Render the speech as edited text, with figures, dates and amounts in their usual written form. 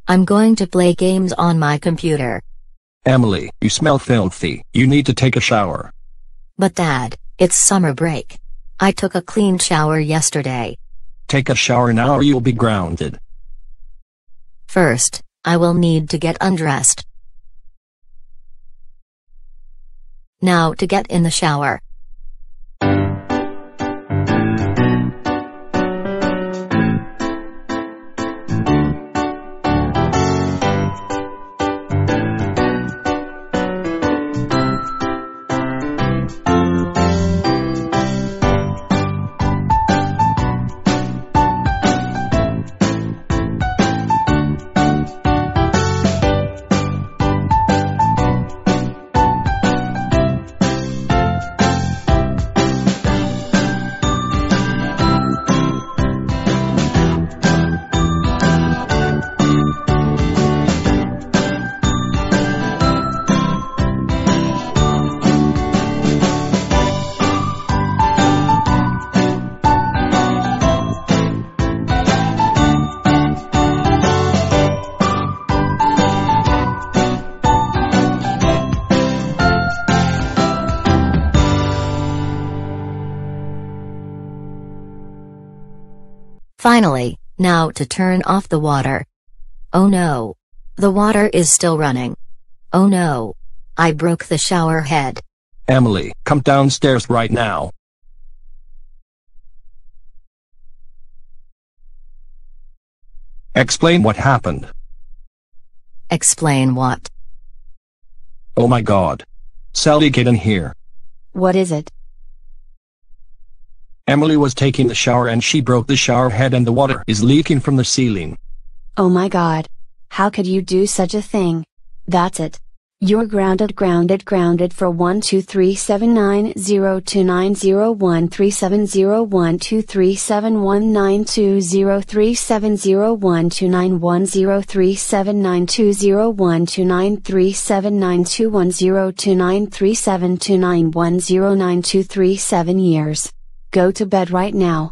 I'm going to play games on my computer. Emily, you smell filthy. You need to take a shower. But Dad, it's summer break. I took a clean shower yesterday. Take a shower now or you'll be grounded. First, I will need to get undressed. Now to get in the shower. Finally, now to turn off the water. Oh no. The water is still running. Oh no. I broke the shower head. Emily, come downstairs right now. Explain what happened. Explain what? Oh my God. Sally, get in here. What is it? Emily was taking the shower and she broke the shower head and the water is leaking from the ceiling. Oh my God. How could you do such a thing? That's it. You're grounded for 1237902370920370929379210293729109237 years. Go to bed right now.